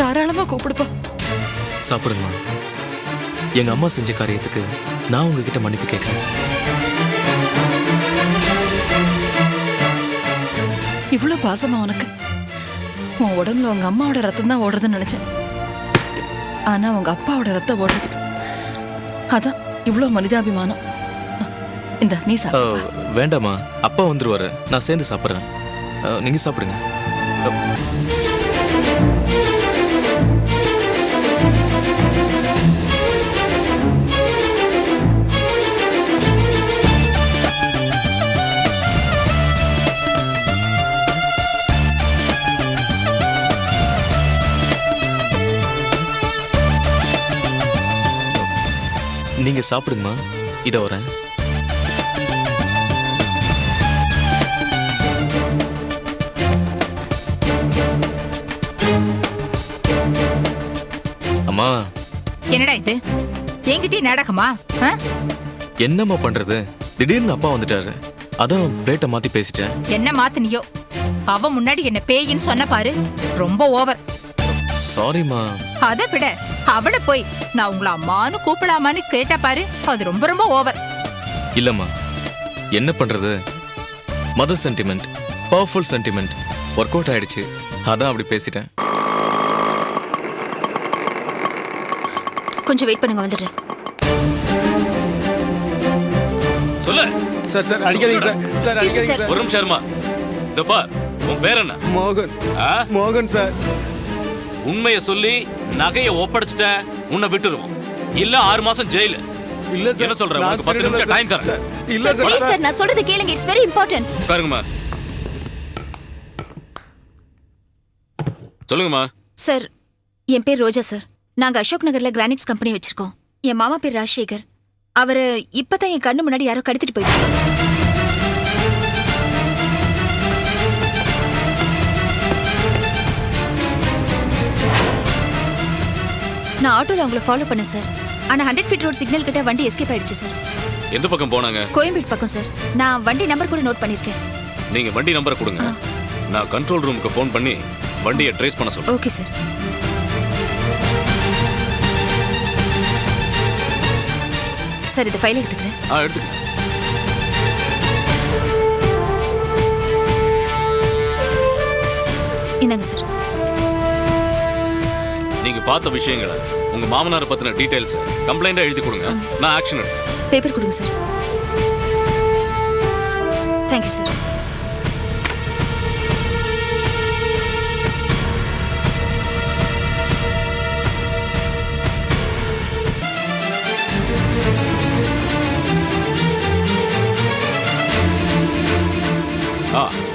தாராளமா கூப்பிடுப்பா. சாப்பிடுங்கம்மா. எங்க அம்மா செஞ்ச காரியத்துக்கு நான் உங்ககிட்ட மன்னிப்பு கேட்கிறேன். இவ்வளவு பாசமா உனக்கு? உன் உடம்புல உங்க அம்மாவோட ரத்தம் தான் ஓடுறதுன்னு நினைச்சேன். ஆனா உங்க அப்பாவோட ரத்தம் ஓடுறது. அதான் இவ்வளவு மனிதாபிமானம். இந்த நீ சாப்பிடு. வேண்டாமா, அப்பா வந்துருவாரு. நான் சேர்ந்து சாப்பிட்றேன். நீங்க சாப்பிடுங்க. நீங்க சாப்பிடுங்கம்மா. இத வரேன். அம்மா, என்னடா இது? என்கிட்டயே நாடகமா? என்னம்மா பண்றது? திடீர்னு அப்பா வந்துட்டாரு. அதான் பிளேட்டை மாத்தி பேசிட்டேன். என்ன மாத்தினியோ? அவ முன்னாடி என்ன பேயின்னு சொன்ன பாரு, ரொம்ப ஓவர். சாரிம்மா. அதை விட அவளை போய் நான் உங்களை அம்மானு கூப்பிடாமான்னு கேட்டா பாரு, அது ரொம்ப ரொம்ப ஓவர். இல்லம்மா, என்ன பண்றது? Mother sentiment, powerful sentiment work out ஆயிடுச்சு. அதான் அப்படி பேசிட்டேன். கொஞ்சம் வெயிட் பண்ணுங்க, வந்துடுறேன். சொல்லு. சார் சார் அடிக்காதீங்க சார். சார் அடிக்காதீங்க சார். ஒரு நிமிஷம் இருமா. இந்த பார், உன் பேர் என்ன? மோகன். ஆ? மோகன் சார். உண்மையை சொல்லி நகையை ஒப்படைச்சிட்ட உன்னை விட்டுருவோம். இல்ல 6 மாசம் ஜெயில. இல்ல சார். என்ன சொல்ற? உங்களுக்கு 10 நிமிஷம் டைம் தரேன். இல்ல சார். சார், நான் சொல்றது கேளுங்க. It's very important. பாருங்கம்மா. சொல்லுங்கம்மா. சார், என் பேர் ரோஜா சார். நாங்க அசோக் நகர்ல கிரானைட்ஸ் கம்பெனி வச்சிருக்கோம். என் மாமா பேர் ராஜசேகர். அவரு இப்பதான் என் கண்ணு முன்னாடி யாரோ கடத்திட்டு போயிட்டாங்க. நான் ஆட்டோல அவங்கள ஃபாலோ பண்ணேன் சார். ஆனா 100 ஃபீட் ரோட் சிக்னல் கிட்ட வண்டி எஸ்கேப் ஆயிடுச்சு சார். எந்த பக்கம் போனாங்க? கோயம்பேடு பக்கம் சார். நான் வண்டி நம்பர் கூட நோட் பண்ணிருக்கேன். நீங்க வண்டி நம்பரை கொடுங்க. நான் கண்ட்ரோல் ரூமுக்கு ஃபோன் பண்ணி வண்டியை ட்ரேஸ் பண்ண சொல்றேன். Okay sir. சார், இந்த ஃபைல் எடுத்துக்கிறேன். எடுத்துக்க. இந்தாங்க சார். நீங்க பார்த்த விஷயங்களை, உங்க மாமனாரை பத்தின டீடைல்ஸ் கம்ப்ளைண்டா எழுதி கொடுங்க. நான் ஆக்ஷன் எடுக்கிறேன். பேப்பர் கொடுங்க சார். Thank you sir.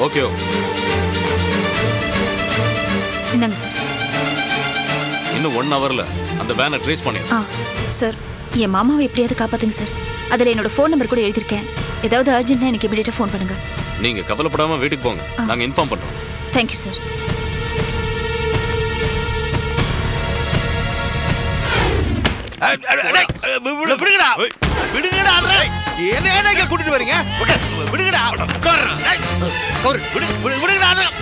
ஓகே. இந்தாங்க சார். இன்னும் 1 ஹவர்ல அந்த வேனை ட்ரேஸ் பண்ணிடுறேன். சார், என் மாமாவை எப்படியாவது காப்பாத்துங்க சார். அதில் என்னோட ஃபோன் நம்பர் கூட எழுதியிருக்கேன். ஏதாவது அர்ஜென்ட்னா எனக்கு இமீடியட்டா ஃபோன் பண்ணுங்க. நீங்க கவலைப்படாம வீட்டுக்கு போங்க. நாங்க இன்ஃபார்ம் பண்றோம். Thank you sir. விடுங்கடா. விடுங்கடா. என்ன கூட்டிட்டு வரீங்க? விடுங்கடா.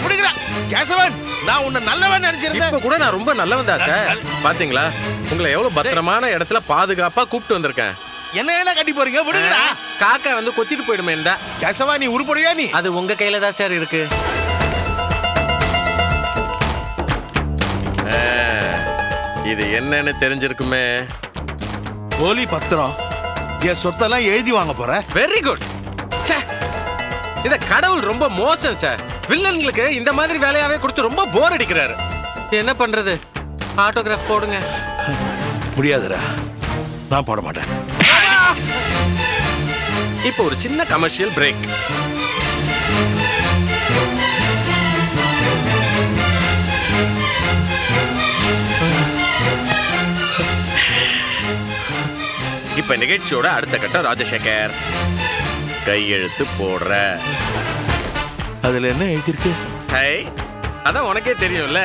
விடுங்கடா. கேசவன், நான் உன்னை நல்லவன் நினைச்சிருந்தேன். இப்ப கூட நான் ரொம்ப நல்லவன் தான் சார். பாத்தீங்களா, உங்களை எவ்வளவு பத்திரமான இடத்துல பாதுகாப்பா கூப்பிட்டு வந்திருக்கேன். என்ன கட்டி போறீங்க? விடுங்கடா. காக்கா வந்து கொத்திட்டு போயிடுமே. கேசவா, நீ உருப்படியா? நீ அது உங்க கையில தான் சார் இருக்கு. இது என்னன்னு தெரிஞ்சிருக்குமே. போலி பத்திரம். என் சொத்தெல்லாம் எழுதி வாங்க போற. Very good. இத கடவுள் ரொம்ப மோசம் சார். வில்லன்களுக்கு இந்த மாதிரி வேலையாவே கொடுத்து ரொம்ப போர் அடிக்கிறாரு. என்ன பண்றது? ஆட்டோகிராஃப் போடுங்க. முடியாதுடா, நான் போட மாட்டேன். இப்போ ஒரு சின்ன கமர்ஷியல் பிரேக். இப்ப நிகழ்ச்சியோட அடுத்த கட்டம் ராஜசேகர். கையெழுத்து போடுற. அதுல என்ன எழுதிருக்கு? ஹை, அதான் உனக்கே தெரியும்ல.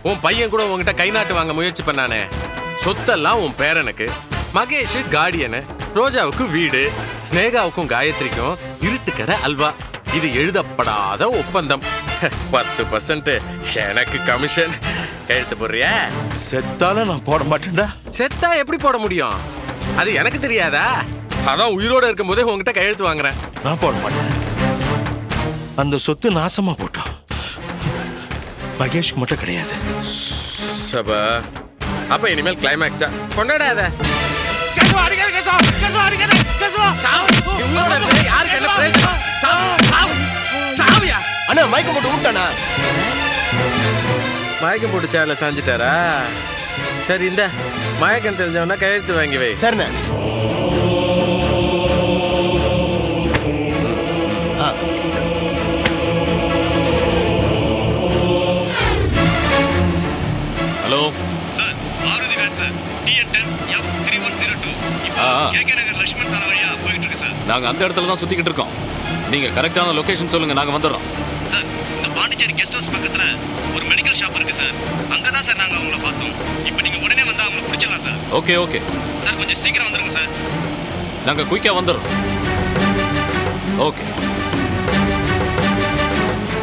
உன் பையன் கூட உன்கிட்ட கை நாட்டு வாங்க முயற்சி பண்ணானே. சொத்தெல்லாம் உன் பேரனுக்கு, மகேஷ் கார்டியனு, ரோஜாவுக்கு வீடு, ஸ்னேகாவுக்கும் காயத்ரிக்கும் இருட்டு கடை அல்வா. இது எழுதப்படாத ஒப்பந்தம். 10% எனக்கு கமிஷன். எழுத்து போடுறியா? செத்தால நான் போட மாட்டேன்டா. செத்தா எப்படி போட முடியும்? அது எனக்கு தெரியாதா? அதான் உயிரோட இருக்கும் போதே உங்ககிட்ட கையெழுத்து வாங்குறேன். நான் போட மாட்டேன். அந்த சொத்து நாசமா போட்டோம். மகேஷ்க்கு மட்டும் கிடையாது. சபா, அப்ப இனிமேல் கிளைமேக்ஸா கொண்டாடாத. அண்ணா மயக்கம் போட்டு விட்டானா? மயக்கம் போட்டு சேர்ல சாஞ்சிட்டாரா? சரி, இந்த மயக்கம் தெரிஞ்சவனா கையெழுத்து வாங்கி வை. சரிண்ணே. Hello sir, Maruti van sir, TN10 F3102 KK Nagar Lakshman சாலை வழியா போயிட்டு இருக்கு சார். நாங்க அந்த இடத்துல தான் சுத்திக்கிட்டு இருக்கோம். நீங்க கரெக்டான லொகேஷன் சொல்லுங்க, நாங்க வந்துடுறோம். சார், இந்த பாண்டிச்சேரி கெஸ்ட் ஹவுஸ் பக்கத்துல ஒரு மெடிக்கல் ஷாப் இருக்கு சார். அங்கதான் சார் நாங்க அவங்கள பார்த்தோம். இப்போ நீங்க உடனே வந்தா அவங்கள பிடிச்சிடலாம் சார். ஓகே ஓகே சார், கொஞ்சம் சீக்கிரம் வந்துருங்க சார். நாங்க குயிக்கா வந்துடுறோம். ஓகே.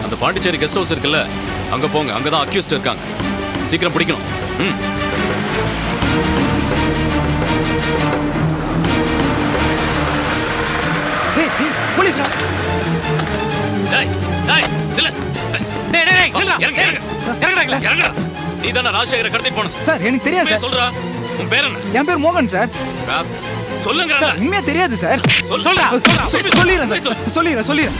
அந்த பாண்டிச்சேரி கெஸ்ட் ஹவுஸ் இருக்குல்ல, அங்க போங்க. அங்கதான் அக்யூஸ்ட் இருக்காங்க. சீக்கிரம் பிடிக்கணும். போலீஸ்ரா. நீ தானே ராஜசேகர கடத்தி போன? சார், எனக்கு தெரியாது சார். சொல்றா, உன் பேர் என்ன? என் பேர் மோகன் சார். சொல்லுங்க சார், உண்மையா தெரியாது சார். சொல்றா. சொல்லிடுறேன் சார். சொல்லிடுறேன்.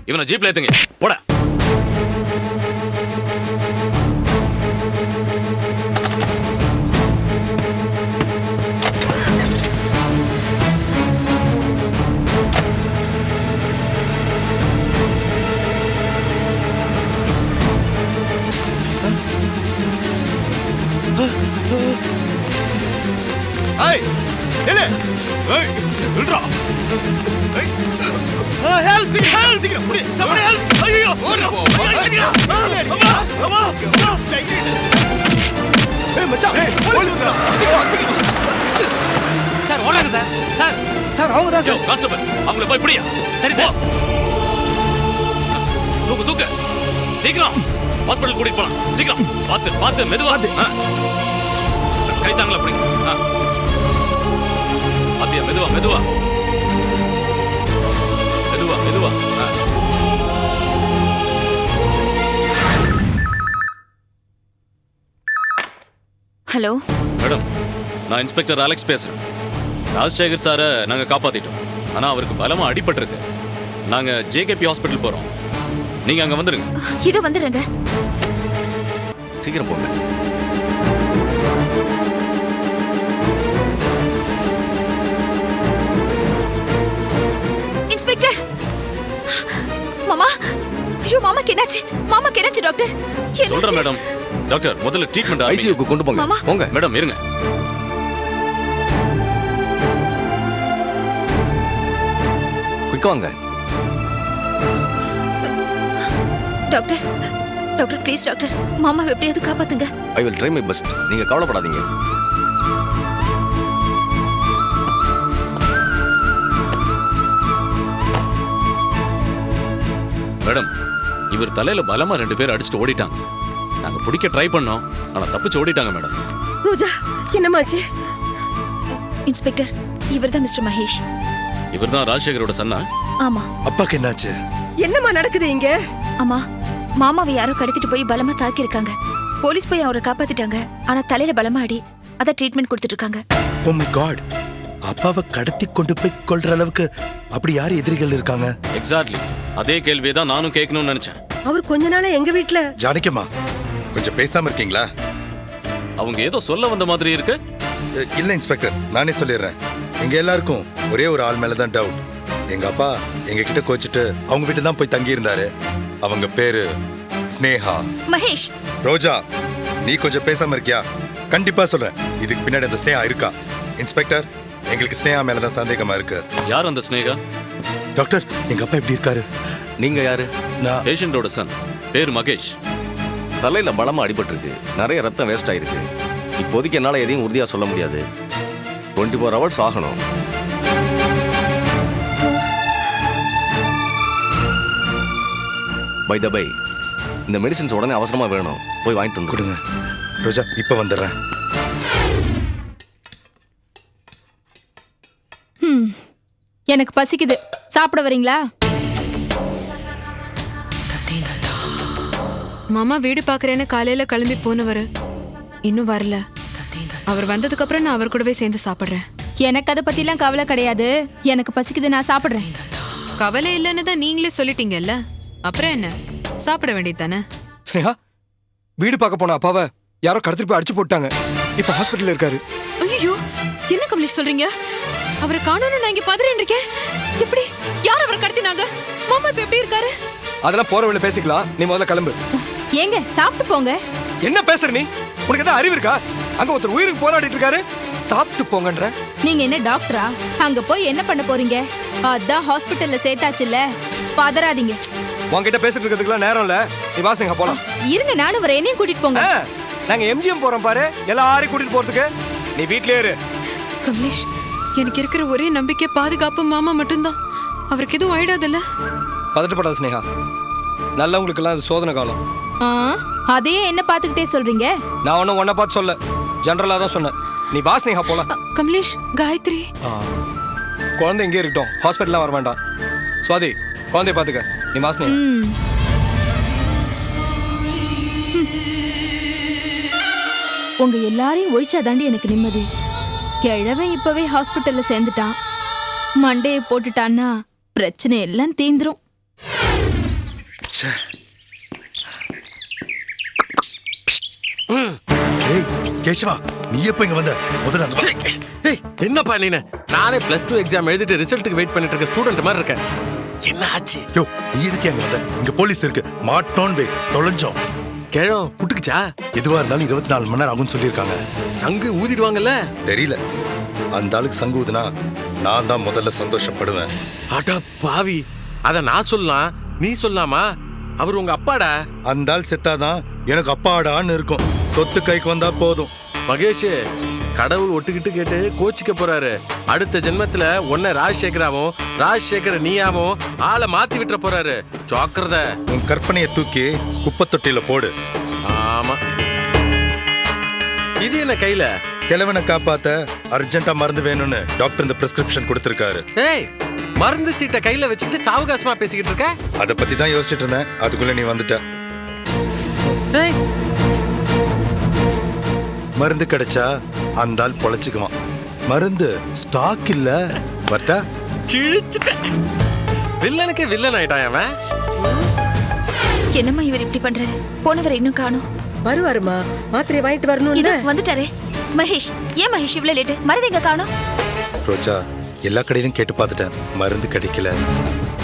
இவனை ஜீப்ல ஏத்துங்க. போட. ஏய், நில்லு. ஏய், நில்றா. ஏய். ஹெல்ப் சீக்கிரம். புடி. somebody help. ஐயோ. ஓடு. அம்மா. ஏய் மச்சான். போலீஸ் சீக்கிரம். சார், ஓடுங்க சார். சார் அவங்க தான் சார். கான்ஸ்டபிள், அவங்கள போய் பிடியா. சரி சார். தூக்கு. சீக்கிரம் ஹாஸ்பிடல் கூட்டிட்டு போலாம். சீக்கிரம். பார்த்து மெதுவா. கை தாங்கள பிடிங்க. அப்படியே மெதுவா. ஹலோ மேடம், நான் இன்ஸ்பெக்டர் அலெக்ஸ் பேசுறேன். ராஜசேகர் சாரை நாங்க காப்பாத்திட்டோம். ஆனா அவருக்கு பலமா அடிபட்டிருக்கு. நாங்க ஜேகேபி ஹாஸ்பிட்டல் போறோம். நீங்க அங்க வந்துருங்க. இதோ வந்துடுறேங்க. சீக்கிரம் போங்க. இன்ஸ்பெக்டர் மாமா, ஐயோ மாமாக்கு என்னாச்சு? மாமாக்கு என்னாச்சு டாக்டர்? சொல்றேன் மேடம். டாக்டர் முதல்ல ட்ரீட்மெண்ட் ஐசியூக்கு கொண்டு போங்க. மாமா. போங்க மேடம் இருங்க. குயிக்கா வாங்க. டாக்டர் டாக்டர் ப்ளீஸ் டாக்டர், மாமாவை எப்படியாவது காப்பாத்துங்க. I will try my best. நீங்க கவலைப்படாதீங்க. மேடம் இவர் தலையில பலமா 2 பேர் அடிச்சுட்டு ஓடிட்டாங்க. நாங்க பிடிக்க ட்ரை பண்ணோம், ஆனா தப்பிச்சு ஓடிட்டாங்க மேடம். ரோஜா என்னமாச்சு? இன்ஸ்பெக்டர் இவர்தான் மிஸ்டர் மகேஷ். இவர்தான் ராஜசேகரோட சன்னா? ஆமா. அப்பாக்கு என்னாச்சு? என்னம்மா நடக்குது இங்க? ஆமா, மாமாவை யாரோ கடத்திட்டு போய் பலமா தாக்கி இருக்காங்க. போலீஸ் போய் அவரை காப்பாத்திட்டாங்க. ஆனா தலையில பலமா அடி. அத ட்ரீட்மெண்ட் கொடுத்துட்டு இருக்காங்க. ஓ மை காட், அப்பாவை கடத்தி கொண்டு போய் கொல்ற அளவுக்கு அப்படி யார் எதிரிகள் இருக்காங்க? எக்ஸாக்ட்லி அதே கேள்வியை தான் நானும் கேட்கணும்னு நினைச்சேன். அவர் கொஞ்ச நாளா எங்க வீட்ல. ஜானகிம்மா கொஞ்சம் பேசாம இருக்கீங்களா? அவங்க ஏதோ சொல்ல வந்த மாதிரி இருக்கு. இல்ல இன்ஸ்பெக்டர், நானே சொல்லிடுறேன். எங்க எல்லாருக்கும் ஒரே ஒரு ஆள் மேலதான் டவுட். எங்க அப்பா எங்க கிட்ட கோச்சிட்டு அவங்க வீட்டுல தான் போய் தங்கி இருந்தாரு. அவங்க பேரு ஸ்னேகா. மகேஷ். ரோஜா நீ கொஞ்சம் பேசாம இருக்கியா? கண்டிப்பா சொல்றேன், இதுக்கு பின்னாடி அந்த ஸ்னேகா இருக்கா. இன்ஸ்பெக்டர் எங்களுக்கு ஸ்னேகா மேலதான் சந்தேகமா இருக்கு. யார் அந்த ஸ்னேகா? டாக்டர் எங்க அப்பா எப்படி இருக்காரு? நீங்க யாரு? நான் பேஷண்டோட சன், பேர் மகேஷ். தலையில பலமா அடிபட்டிருக்கு. நிறைய ரத்தம் வேஸ்ட் ஆயிருக்கு. இப்போதைக்கு என்னால எதையும் உறுதியா சொல்ல முடியாது. 24 hours ஆகணும். பை த பை, இந்த மெடிசின்ஸ் உடனே அவசரமா வேணும். போய் வாங்கிட்டு வந்து கொடுங்க. ரோஜா இப்ப வந்துடுறேன். எனக்கு பசிக்குது, சாப்பிட வரீங்களா? மாமா வீடு பாக்குறேன்னு காலையில கிளம்பி போனவர் இன்னும் வரல. அவர் வந்ததுக்கு அப்புறம் நான் அவர் கூடவே சேர்ந்து சாப்பிடுறேன். எனக்கு அதை பத்திலாம் கவலை கிடையாது. எனக்கு பசிக்குது, நான் சாப்பிடுறேன். கவலை இல்லைன்னு தான் நீங்களே சொல்லிட்டீங்கல்ல, அப்புறம் என்ன, சாப்பிட வேண்டியது தானே. ஸ்னேகா, வீடு பார்க்க போன அப்பாவை யாரோ கடத்திட்டு போய் அடிச்சு போட்டாங்க. இப்ப ஹாஸ்பிட்டல்ல இருக்காரு. ஐயோ, என்ன கமலேஷ் சொல்றீங்க? அவரை காணணும், நான் இங்க பதறின்னு இருக்கேன். எப்படி, யார் அவரை கடத்தினாங்க? மாமா இப்ப எப்படி இருக்காரு? அதெல்லாம் போற வழியில பேசிக்கலாம். நீ முதல்ல கிளம்பு. ஏங்க சாப்பிட்டு போங்க. என்ன பேசுற நீ? உனக்கு ஏதாவது அறிவு இருக்கா? அங்க ஒருத்தர் உயிருக்கு போராடிட்டு இருக்காரு, சாப்பிட்டு போங்கன்ற. நீங்க என்ன டாக்டரா? அங்க போய் என்ன பண்ண போறீங்க? அதான் ஹாஸ்பிட்டல்ல சேர்த்தாச்சுல்ல, பதறாதீங்க. உன்கிட்ட பேசிட்டு இருக்கிறதுக்குலாம் நேரம் இல்ல. நீ வா ஸ்னேகா, போலாம். இருங்க, நானும் வர என்னையும் கூட்டிட்டு போங்க. நாங்க எம்ஜிஎம் போறோம் பாரு, எல்லாரையும் கூட்டிட்டு போறதுக்கு. நீ வீட்லயே இரு. கமலேஷ், எனக்கு இருக்கிற ஒரே நம்பிக்கை பாதுகாப்பு மாமா மட்டும்தான். அவருக்கு எதுவும் ஆயிடாதுல்ல? பதட்டப்படாத ஸ்னேகா, நல்லவங்களுக்கெல்லாம் அது சோதனை காலம். அதையே என்ன பாத்துக்கிட்டே சொல்றீங்க? நான் ஒன்னும் ஒன்ன பார்த்து சொல்ல, ஜெனரலா தான் சொன்னேன். நீ வா ஸ்னேகா, போலாம். கமலேஷ், காயத்ரி குழந்தை இங்கே இருக்கட்டும், ஹாஸ்பிட்டல்லாம் வர வேண்டாம். சுவாதி, குழந்தைய பாத்துக்க. நீ வா ஸ்னேகா. உங்க எல்லாரையும் ஒழிச்சாதாண்டி எனக்கு நிம்மதி. கிழவன் இப்பவே ஹாஸ்பிட்டல்ல சேர்ந்துட்டான், மண்டையை போட்டுட்டான்னா பிரச்சனை எல்லாம் தீந்துரும். கேஷவா, நீ எப்ப இங்க வந்த? முதல்ல அங்க வா. ஏய், என்னப்பா நீ? நானே +2 எக்ஸாம் எழுதிட்டு ரிசல்ட்டுக்கு வெயிட் பண்ணிட்டு இருக்க ஸ்டூடெண்ட் மாதிரி இருக்கேன். என்ன ஆச்சு? யோ, நீ எதுக்கு அங்க வந்த? இங்க போலீஸ் இருக்கு, மாட்டோன் வே, தொலைஞ்சோம். கேழம் புட்டுக்குச்சா? எதுவா இருந்தாலும் 24 மணி நேரம் ஆகும்னு சொல்லியிருக்காங்க. சங்கு ஊதிடுவாங்கல்ல? தெரியல. அந்த ஆளுக்கு சங்கு ஊதுனா நான் தான் முதல்ல சந்தோஷப்படுவேன். அட பாவி, அத நான் சொல்லலாம், நீ சொல்லாமா? அவர் உங்க அப்பாடா. அந்த ஆள் செத்தாதான் எனக்கு அப்பாடான்னு இருக்கும். சொத்து கைக்கு வந்தா போதும். மகேஷ், கடவுள் ஒட்டுக்கிட்டு கேட்டு கோச்சிக்க போறாரு. அடுத்த ஜென்மத்துல உன்னை ராஜசேகராவும் ராஜசேகர நீயாவும் ஆளை மாத்தி விட்டுற போறாரு. ஜாக்கிரதை. உன் கற்பனையை தூக்கி குப்பை தொட்டியில போடு. ஆமா. இது என்ன கையில? கிழவனை காப்பாத்த அர்ஜென்ட்டா மருந்து வேணும்னு டாக்டர் இந்த பிரிஸ்கிரிப்ஷன் கொடுத்திருக்காரு. ஏய், மருந்து சீட்டை கையில வச்சுக்கிட்டு சாவகாசமா பேசிக்கிட்டு இருக்க? அத பத்தி தான் யோசிச்சுட்டு இருந்தேன், அதுக்குள்ள நீ வந்துட்ட. ஏய், மருந்து கிடைச்சா அந்த ஆள் பொழைச்சுக்குவான். மருந்து ஸ்டாக் இல்ல. பட்டா கிழிச்சிட்ட. வில்லனுக்கு வில்லன் ஆயிட்டான் அவன். என்னம்மா இவர் இப்படி பண்றாரு? போனவரை இன்னும் காணோம். வருவாருமா, மாத்திரை வாங்கிட்டு வரணும். இதோ வந்துட்டாரே. மகேஷ், ஏன் மகேஷ் இவ்வளவு லேட்டு? மருந்து எங்க காணோம்? ரோஜா, எல்லா கடையிலும் கேட்டு பார்த்துட்டேன், மருந்து கிடைக்கல.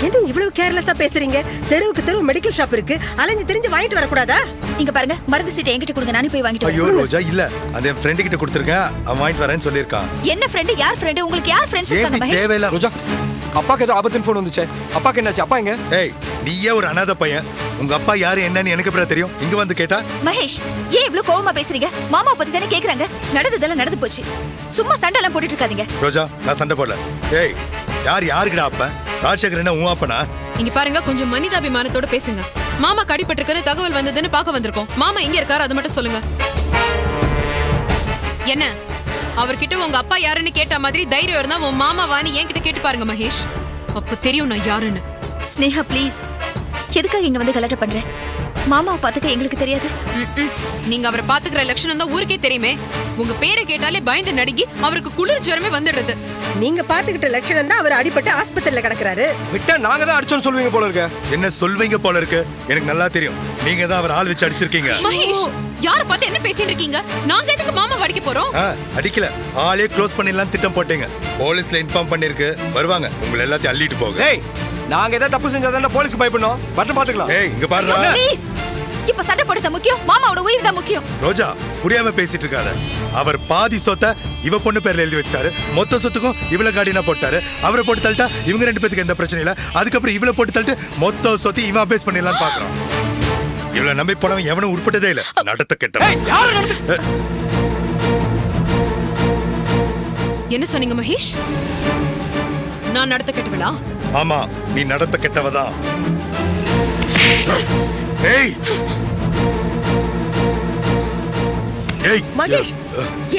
என்ன இவ்வளவு கேர்லெஸ்ஸா பேசுறீங்க? தெருவுக்கு தெரு மெடிக்கல் ஷாப் இருக்கு, அலைஞ்சு திரிஞ்சு வாங்கிட்டு வரக்கூடாதா? இங்க பாருங்க, மருந்து சீட்டை என்கிட்ட கொடுங்க, நானே போய் வாங்கிட்டு ஐயோ வரேன். ரோஜா, இல்ல அது என் ஃப்ரெண்டு கிட்ட கொடுத்துருக்கேன், அவன் வாங்கிட்டு வரேன்னு சொல்லியிருக்கான். என்ன ஃப்ரெண்ட்? யார் ஃப்ரெண்ட்? உங்களுக்கு யார் ஃப்ரெண்ட்ஸ் இருக்காங்க ஏன் மகேஷ்? தேவையில்ல ரோஜா, அப்பாக்கு ஏதோ ஆபத்துன்னு ஃபோன் வந்துச்சே. அப்பாக்கு என்னாச்சு? அப்பா எங்க? ஏய், நீயே ஒரு அனாதை பையன், உங்க அப்பா யாரு என்னன்னு எனக்கு அப்புறம் தெரியும். இங்க வந்து கேட்டா மகேஷ், ஏன் இவ்ளோ கோவமா பேசுறீங்க? மாமா பத்தி தானே கேக்குறாங்க. நடந்ததெல்லாம் நடந்து போச்சு, சும்மா சண்டை எல்லாம் போட்டுட்டு இருக்காதீங்க. ரோஜா, நான் சண்டை போடல. ஏய், யாருக்கிட்ட அப்ப? ராஜசேகர் என்ன உன் அப்பனா? இங்க பாருங்க, கொஞ்சம் மனிதாபிமானத்தோட பேசுங்க. மாமா கடிபட்டிருக்கிற தகவல் வந்ததுன்னு பார்க்க வந்திருக்கோம். மாமா எங்க இருக்காரு அது மட்டும் சொல்லுங்க. என்ன அவர்கிட்ட உங்க அப்பா யாருன்னு கேட்ட மாதிரி தைரியம் இருந்தா உன் மாமா வாணி என்கிட்ட கேட்டு பாருங்க மகேஷ், அப்ப தெரியும் நான் யாருன்னு. ஸ்னேகா ப்ளீஸ், எதுக்காக இங்க வந்து கலாட்ட பண்ற? மாமாவை பாத்துக்க எங்களுக்கு தெரியாது. நீங்க அவரை பாத்துக்கிற லட்சணம் தான் ஊருக்கே தெரியுமே. உங்க பேரை கேட்டாலே பயந்து நடுங்கி அவருக்கு குளிர் ஜுரமே வந்துடுறது. நீங்க பாத்துக்கிட்ட லட்சணம் தான் அவர் அடிபட்டு ஆஸ்பத்திரியில கிடக்குறாரு. விட்டா நாங்க தான் அடிச்சோன்னு சொல்வீங்க போல இருக்கு. என்ன சொல்வீங்க போல இருக்கு? எனக்கு நல்லா தெரியும், நீங்க தான் அவர் ஆள் வச்சு அடிச்சிருக்கீங்க. மகேஷ், யார பார்த்து என்ன பேசிட்டு இருக்கீங்க? நாங்க எதுக்கு மாமா அடிக்க போறோம்? அடிக்கல, ஆளே க்ளோஸ் பண்ணிடலாம் திட்டம் போட்டீங்க. போலீஸ்ல இன்ஃபார்ம் பண்ணிருக்கு, வருவாங்க உங்களை எல்லாத்தையும் அள்ளிட்டு போக. ஏய், நாங்க ஏதாவது தப்பு செஞ்சாதான் போலீஸ்க்கு பயப்படணும். பட்டு பாத்துக்கலாம். ஏய், இங்க பாருடா. ப்ளீஸ், இப்ப சண்டை போடுறது முக்கியம், மாமாவோட உயிர் தான் முக்கியம். ரோஜா, புரியாம பேசிட்டு இருக்காத. அவர் பாதி சொத்தை இவ பொண்ணு பேர்ல எழுதி வச்சிட்டாரு, மொத்த சொத்துக்கும் இவள கார்டினா போட்டாரு. அவரை போட்டு தள்ளிட்டா இவங்க ரெண்டு பேத்துக்கு எந்த பிரச்சனை இல்ல. அதுக்கப்புறம் இவளை போட்டு தள்ளிட்டு மொத்த சொத்து இவன் அபேஸ் பண்ணிடலாம்னு பாக்குறான். இவளை நம்பி போனவன் எவனும் உருப்பட்டதே இல்ல. நடத்த கெட்டவன். என்ன சொன்னீங்க மகேஷ்? நான் நடத்த கெட்டவளா? ஆமா, நீ நடத்த கெட்டவதான். ஏய் ஏய் மகேஷ்,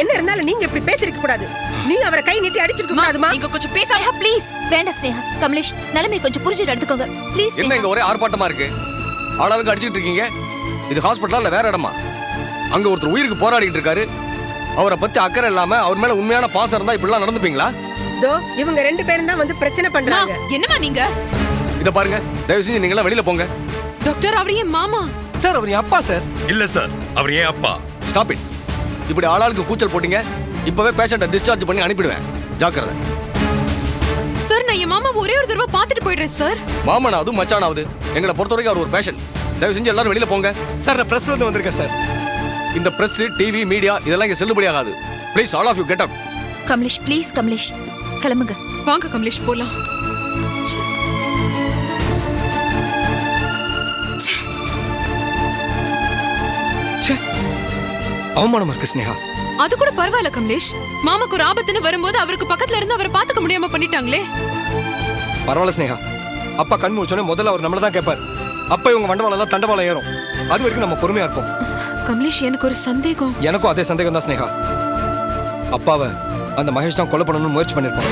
என்ன இருந்தாலும் நீங்க இப்படி பேசிருக்க கூடாது. நீ அவரை கை நீட்டி அடிச்சிருக்க கூடாதுமா. நீங்க கொஞ்சம் பேசாம ப்ளீஸ். வேண்டாம் ஸ்னேகா, கமலேஷ், நிலைமை கொஞ்சம் புரிஞ்சுட்டு எடுத்துக்கோங்க ப்ளீஸ். என்ன இங்க ஒரே ஆர்ப்பாட்டமா இருக்கு? ஆளாளுக்கு அடிச்சிட்டு இருக்கீங்க. இது ஹாஸ்பிட்டலா இல்ல வேற இடமா? அங்க ஒருத்தர் உயிருக்கு போராடிட்டு இருக்காரு. அவரை பத்தி அக்கறை இல்லாம அவர் மேல உண்மையான பாசம் இருந்தா இப்படிலாம் நடந்துப்பீங்களா? தோ இவங்க ரெண்டு பேரும் தான் வந்து பிரச்சனை பண்றாங்க. என்னமா நீங்க? இத பாருங்க, தயவு செஞ்சு நீங்க எல்லாம் வெளியில போங்க. டாக்டர், அவர் என் மாமா. சார், அவர் என் அப்பா சார். இல்ல சார், அவர் ஏன் அப்பா. Stop it. இப்படி ஆளாளுக்கு கூச்சல் போட்டீங்க, இப்பவே பேஷண்ட்டை டிஸ்சார்ஜ் பண்ணி அனுப்பிடுவேன். ஜாக்கிரதை. சார், நான் என் மாமா ஒரே ஒரு தடவை பார்த்துட்டு போயிடுறேன் சார். மாமனாவது மச்சானாவது எங்களை பொறுத்த வரைக்கும் அவர் ஒரு பேஷண்ட். தயவு செஞ்சு எல்லாரும் வெளியில போங்க. சார், நான் பிரஸ்ல இருந்து வந்திருக்கேன் சார். இந்த பிரஸ், டிவி, மீடியா இதெல்லாம் இங்க செல்லுபடி ஆகாது. Please all of you get out. Kamlesh please, Kamlesh கிளம்புங்க. வாங்க கமலேஷ், போலாம். அவமானமா இருக்கு ஸ்னேகா. அது கூட பரவாயில்ல கமலேஷ். மாமாக்கு ஒரு ஆபத்துன்னு வரும்போது அவருக்கு பக்கத்துல இருந்து அவரை பாத்துக்க முடியாம பண்ணிட்டாங்களே. பரவாயில்ல ஸ்னேகா. அப்பா கண் முடிச்சோன்னே முதல்ல அவர் நம்மள தான் கேட்பார். அப்ப இவங்க மண்டவாளம் எல்லாம் தண்டவாளம் ஏறும். அது வரைக்கும் நம்ம பொறுமையா இருப்போம். கமலேஷ், எனக்கு ஒரு சந்தேகம். எனக்கும் அதே சந்தேகம் தான் ஸ்னேகா. அப்பாவை அந்த மகேஷ் தான் கொலை பண்ணணும்னு முயற்சி பண்ணிருப்பான்.